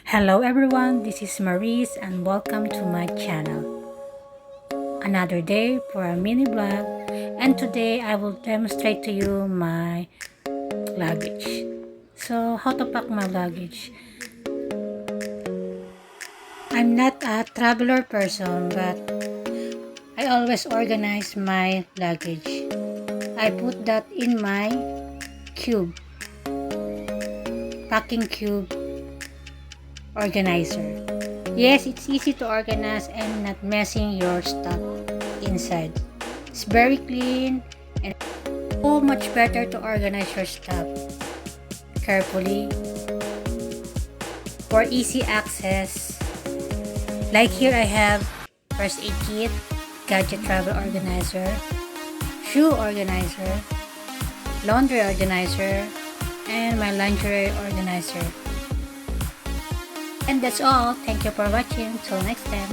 Hello everyone, this is Maris and welcome to my channel. Another day for a mini vlog, and today I will demonstrate to you my luggage. So how to pack my luggage. I'm not a traveler person, but I always organize my luggage. I put that in my cube, packing cube organizer. Yes, it's easy to organize and not messing your stuff inside. It's very clean and so much better to organize your stuff carefully for easy access. Like here I have first aid kit, gadget travel organizer, shoe organizer, laundry organizer, and my lingerie organizer. And that's all. Thank you for watching. Till next time.